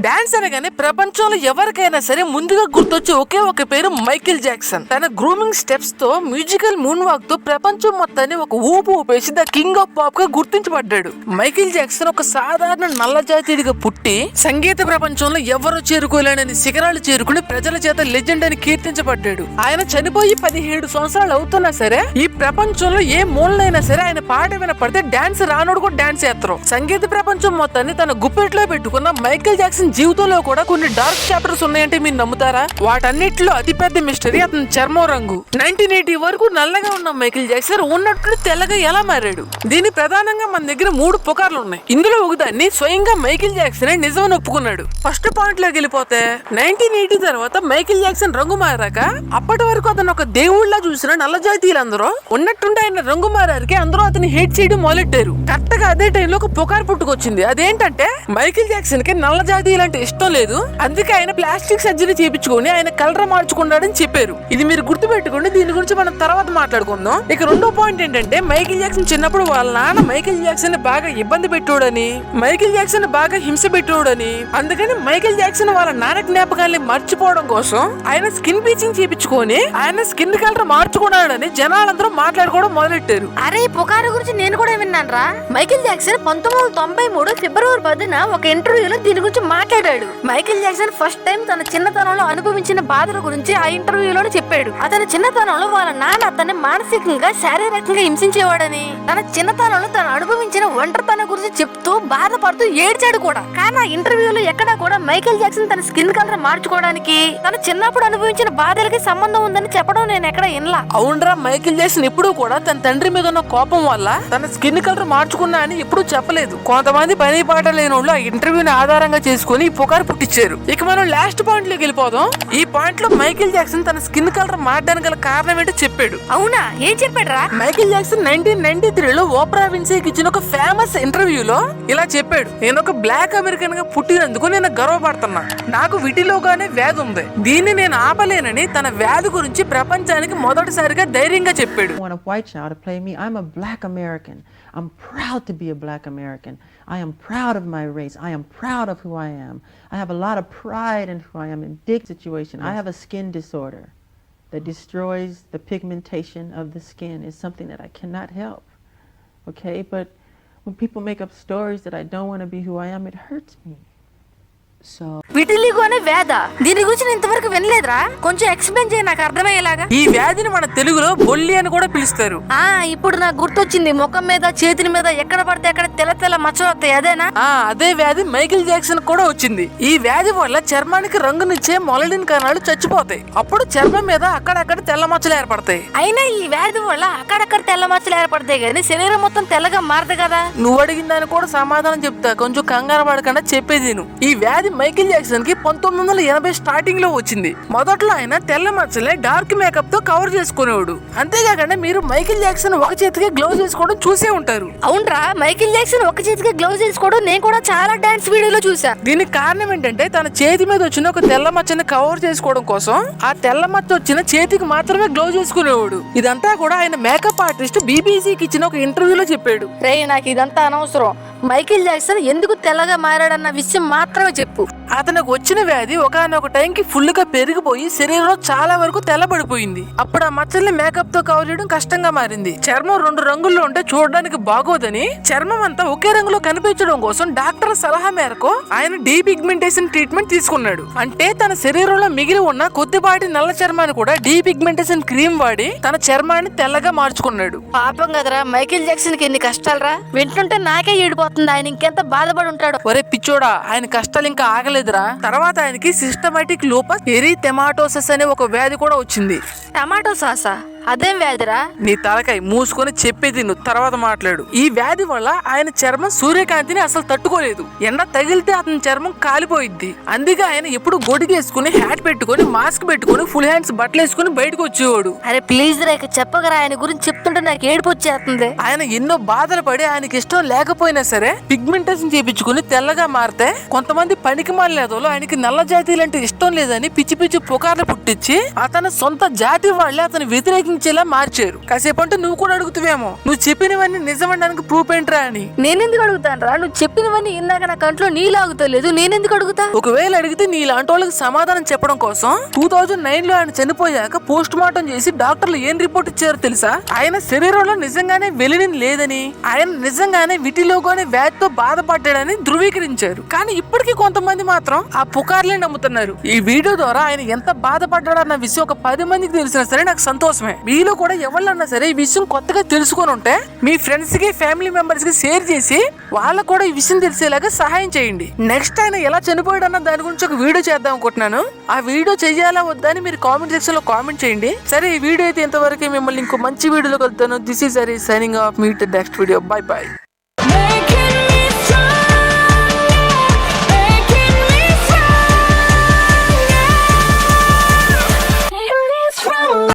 Dance అనగానే ప్రపంచంలో ఎవరికైనా సరే ముందుగా గుర్తొచ్చే ఒకే ఒక పేరు మైకేల్ జాక్సన్. తన గ్రూమింగ్ స్టెప్స్ తో, మ్యూజికల్ మూన్ వాక్ తో ప్రపంచం మొత్తాన్ని ఒక ఊపు ఊపేసి ద కింగ్ ఆఫ్ పాప్ గా గుర్తించబడ్డాడు. మైకేల్ జాక్సన్ ఒక సాధారణ నల్ల జాతీయుడిగా పుట్టి సంగీత ప్రపంచంలో ఎవరు చేరుకోలేనని శిఖరాలు చేరుకుని ప్రజల చేత లెజెండ్ అని కీర్తించబడ్డాడు. ఆయన చనిపోయి 17 సంవత్సరాలు అవుతున్నా సరే ఈ ప్రపంచంలో ఏ మూలనైనా సరే ఆయన పాట వినపడితే డాన్స్ రానోడు కూడా డాన్స్ చేస్తారు. సంగీత ప్రపంచం మొత్తాన్ని తన గుప్పెట్లో పెట్టుకున్న మైకేల్ జాక్సన్ జీవితంలో కూడా కొన్ని డార్క్ చాప్టర్స్ ఉన్నాయంటే మీరు నమ్ముతారా? వాటన్నిటిలో అతిపెద్ద మిస్టరీ అతని చర్మం రంగు. 1980 వరకు నల్లగా ఉన్న మైకేల్ జాక్సన్ ఉన్నట్లు తెల్లగా ఎలా మారాడు? దీని ప్రధానంగా మన దగ్గర 3 పుకార్లు ఉన్నాయి. ఇందులో ఒకదాన్ని స్వయంగా మైకేల్ జాక్సన్ నిజమని ఒప్పుకున్నాడు. ఫస్ట్ పాయింట్ లోకి వెళ్ళిపోతే 1980 తర్వాత మైకేల్ జాక్సన్ రంగు మారాక అప్పటి వరకు అతను ఒక దేవుళ్లా చూసిన నల్ల జాతీయులందరూ ఉన్నట్టుండి ఆయన రంగు మారారికి అందరూ అతని హేట్ చేయడం మొదలెట్టారు. కరెక్ట్ గా అదే టైంలో ఒక పుకార్ పుట్టుకొచ్చింది. అదేంటంటే మైకేల్ జాక్సన్ కి నల్ల జాతీయులంటే ఇష్టం లేదు, అందుకే ఆయన ప్లాస్టిక్ సర్జరీ చేయించుకొని ఆయన కలర్ మార్చుకున్నాడని చెప్పారు. ఇది మీరు గుర్తుపెట్టుకోండి, దీని గురించి మనం తర్వాత మాట్లాడుకుందాం. ఇక రెండో పాయింట్ ఏంటంటే మైకేల్ జాక్సన్ చిన్నప్పుడు వాళ్ళ నాన్న మైకేల్ జాక్సన్ బాగా ఇబ్బంది పెట్టాడని, మైకేల్ జాక్సన్ బాగా హింస పెట్టాడని, అందుకని మైకేల్ జాక్సన్ వాళ్ళ నాన్న జ్ఞాపకాల్ని మర్చిపోవడం కోసం ఆయన స్కిన్ బ్లీచింగ్ చేయించుకొని ఆయన స్కిన్ కలర్ మార్చుకున్నాడని జనాలందరూ మాట్లాడుకోవడం మొదలెట్టారు. అరే ఈ పుకారు గురించి నేను కూడా విన్నాను రా. మైకేల్ జాక్సన్ 1993 ఫిబ్రవరి 10న ఒక ఇంటర్వ్యూలో దీని గురించి మాట్లాడాడు. మైకేల్ జాక్సన్ ఫస్ట్ టైం తన చిన్నతనంలో అనుభవించిన బాధల గురించి ఆ ఇంటర్వ్యూలోనే చెప్పాడు. అతని చిన్నతనంలో వాళ్ళ నాన్న అతన్ని మానసికంగా, శారీరకంగా హింసించేవాడని, తన చిన్నతనంలో తను అనుభవించిన ఒంటరితనం గురించి చెప్తూ బాధపడుతూ ఏడ్చాడు కూడా. కానీ ఆ ఇంటర్వ్యూలో ఎక్కడా కూడా మైకేల్ జాక్సన్ తన స్కిన్ కలర్ మార్చుకోవడానికి తన చిన్నప్పుడు అనుభవించిన బాధలకి సంబంధం ఉందని చెప్పడం నేను ఎక్కడ వినలా. అవునరా, మైకేల్ జాక్సన్ ఎప్పుడు కూడా తన తండ్రి మీద ఉన్న కోపం వల్ల తన స్కిన్ కలర్ మార్చుకున్నా అని ఎప్పుడు చెప్పలేదు. కొంతమంది పని పాట లేని వాళ్ళు ఆ ఇంటర్వ్యూని ఆధారంగా చేసుకుని ఈ పుకారు పుట్టించారు. ఇక మనం లాస్ట్ పాయింట్ లోకి వెళ్ళిపోదాం. ఈ పాయింట్ లో మైకేల్ జాక్సన్ తన స్కిన్ కలర్ మారడానికి గల కారణం ఏంటో చెప్పాడు. అవునా, ఏం చెప్పాడు రా? మైకేల్ జాక్సన్ 1993లో ఓప్రా విన్ఫ్రీకి ఇచ్చిన ఒక ఫేమస్ ఇంటర్వ్యూలో ఇలా చెప్పాడు: నేను ఒక బ్లాక్ అమెరికన్ గా పుట్టినందుకు నేను గర్వపడుతున్నా. నాకు విటిలోగానే వ్యాధి ఉంది, దీన్ని నేను ఆపలేనని తన వ్యాధి గురించి ప్రపంచానికి మొదటిసారిగా ధైర్యంగా చెప్పాడు. I'm proud to be a black American. I am proud of my race. I am proud of who I am. I have a lot of pride in who I am. In this situation, I have a skin disorder that destroys the pigmentation of the skin. It's something that I cannot help. Okay? But when people make up stories that I don't want to be who I am, it hurts me. Vitiligo అనే వ్యాధ, దీని గురించి నేను ఇంతవరకు వినలేదురా. కొంచెం explain చేయి నాకు అర్థమయ్యేలాగా. ఈ వ్యాధిని మన తెలుగులో బొల్లి అని కూడా పిలుస్తారు. ఇప్పుడు నాకు గుర్తొచ్చింది. ముఖం మీద, చేతుల మీద ఎక్కడ పడితే అక్కడ తెల్ల తెల్ల మచ్చలు వస్తాయి, అదేనా? అదే వ్యాధి మైకేల్ జాక్సన్ కూడా వచ్చింది. ఈ వ్యాధి వల్ల చర్మానికి రంగునిచ్చే మొలడిన్ కణాలు చచ్చిపోతాయి. అప్పుడు చర్మం మీద అక్కడక్కడ తెల్ల మచ్చలు ఏర్పడతాయి. అయినా ఈ వ్యాధి వల్ల అక్కడక్కడ తెల్ల మచ్చలు ఏర్పడతాయి కానీ శరీరం మొత్తం తెల్లగా మారదు కదా. నువ్వు అడిగిన దాన్ని కూడా సమాధానం చెప్తా, కొంచెం కంగారు పడకుండా చెప్పేది. ఈ వ్యాధి మైకేల్ జాక్సన్ కి 1980 స్టార్టింగ్ లో వచ్చింది. మొదట్లో ఆయన తెల్ల మచ్చలే డార్క్ మేకప్ తో కవర్ చేసుకునేవాడు. అంతేకాకుండా మీరు మైకేల్ జాక్సన్ ఒక చేతికి గ్లౌజ్ వేసుకోవడం చూసే ఉంటారు. అవునరా, మైకేల్ జాక్సన్ ఒక చేతికి గ్లౌజ్ వేసుకోవడం నేను కూడా చాలా డాన్స్ వీడియోలో చూసా. దీనికి కారణం ఏంటంటే తన చేతి మీద వచ్చిన ఒక తెల్ల మచ్చని కవర్ చేసుకోవడం కోసం ఆ తెల్ల మచ్చ వచ్చిన చేతికి మాత్రమే గ్లౌజ్ వేసుకునేవాడు. ఇదంతా కూడా ఆయన మేకప్ ఆర్టిస్ట్ బీబీసీకి ఇచ్చిన ఒక ఇంటర్వ్యూలో చెప్పాడు. రే, నాకు ఇదంతా అనవసరం. మైకేల్ జాక్సన్ ఎందుకు తెల్లగా మారాడన్న విషయం మాత్రమే చెప్పు. అతనికి వచ్చిన వ్యాధి ఒకనొక టైంకి ఫుల్ గా పెరిగిపోయి శరీరంలో చాలా వరకు తెల్లబడిపోయింది. అప్పుడు ఆ మచ్చల్ని మేకప్ తో కవర్ చేయడం కష్టంగా మారింది. చర్మం 2 రంగుల్లో ఉంటే చూడడానికి బాగోదని చర్మం అంతా ఒకే రంగులో కనిపించడం కోసం డాక్టర్ సలహా మేరకు ఆయన డీపిగ్మెంటేషన్ ట్రీట్మెంట్ తీసుకున్నాడు. అంటే తన శరీరంలో మిగిలి ఉన్న కొద్దిపాటి నల్ల చర్మాన్ని కూడా డీపిగ్మెంటేషన్ క్రీమ్ వాడి తన చర్మాన్ని తెల్లగా మార్చుకున్నాడు. పాపం కదరా మైకేల్ జాక్సన్ కి ఎన్ని కష్టాలరా. వింటుంటే నాకే ఏడిపోతుంది. ఆయన ఇంకెంత బాధపడి ఉంటాడు. ఒరే పిచ్చోడా, ఆయన కష్టాలు ఇంకా ఆగలేదురా. తర్వాత ఆయనకి సిస్టమాటిక్ లూపస్ ఎరిథెమాటోసిస్ అనే ఒక వ్యాధి కూడా వచ్చింది. టమాటో సాసా, అదేం వ్యాధిరా? నీ తలకాయ మూసుకొని చెప్పేది నువ్వు తర్వాత మాట్లాడు. ఈ వ్యాధి వల్ల ఆయన చర్మం సూర్యకాంతిని అసలు తట్టుకోలేదు. ఎండ తగిలితే అతని చర్మం కాలిపోయిద్ది. అందుకే ఆయన ఎప్పుడు గొడిగేసుకుని, హ్యాట్ పెట్టుకుని, మాస్క్ పెట్టుకుని, ఫుల్ హ్యాండ్స్ బట్టలు వేసుకుని బయటకు వచ్చేవాడు. అరే ప్లీజ్ రా, చెప్పగరా. ఆయన గురించి చెప్తుంటే నాకు ఏడుపు వచ్చేస్తుంది. ఆయన ఎన్నో బాధలు పడి ఆయనకి ఇష్టం లేకపోయినా సరే పిగ్మెంటేషన్ చేయించుకుని తెల్లగా మారితే కొంతమంది పనికి మాలేదోళ్ళు ఆయనకి నల్ల జాతీయులంటే ఇష్టం లేదని పిచ్చి పిచ్చి పుకార్లు పుట్టించి అతని సొంత జాతి వాళ్ళే అతని వ్యతిరేకంగా ఆలోచించేలా మార్చారు. కాసేపంటే నువ్వు కూడా అడుగుతావేమో, నువ్వు చెప్పినవన్నీ నిజమనడానికి ప్రూఫ్ ఏంట్రా అని. నేనెందుకు అడుగుతాను రా? నువ్వు చెప్పినవన్నీ ఇందాక నా కంట్లో నీలాగుతలేదు, నేనెందుకు అడుగుతా? ఒకవేళ అడిగితే నీలాంటి వాళ్ళకి సమాధానం చెప్పడం కోసం 2009 లో ఆయన చనిపోయాక పోస్ట్ మార్టం చేసి డాక్టర్లు ఏం రిపోర్ట్ ఇచ్చారో తెలుసా? ఆయన శరీరంలో నిజంగానే వెలినిన్ లేదని, ఆయన నిజంగానే విటిలోగో అనే వ్యాధితో బాధపడ్డాడని ధృవీకరించారు. కానీ ఇప్పటికీ కొంతమంది మాత్రం ఆ పుకార్లే నమ్ముతున్నారు. ఈ వీడియో ద్వారా ఆయన ఎంత బాధపడ్డాడన్న విషయం ఒక 10 మందికి తెలిసినా సరే నాకు సంతోషమే. మీలో కూడా ఎవరన్నా సరే ఈ విషయం కొత్తగా తెలుసుకొని ఉంటే మీ ఫ్రెండ్స్ కి, ఫ్యామిలీ మెంబర్స్ కి షేర్ చేసి వాళ్ళకు కూడా ఈ విషయం తెలిసేలాగా సహాయం చేయండి. నెక్స్ట్ ఆయన ఎలా చనిపోయాడన్న దాని గురించి ఒక వీడియో చేద్దాం అనుకుంటున్నాను. ఆ వీడియో చేయాలా వద్దా అని మీరు కామెంట్ సెక్షన్ లో కామెంట్ చేయండి. సరే, ఈ వీడియో అయితే ఇంతవరకు. మిమ్మల్ని ఇంకో మంచి వీడియోలో కలుగుతాను. This is Hari signing off. Meet next video. Bye by.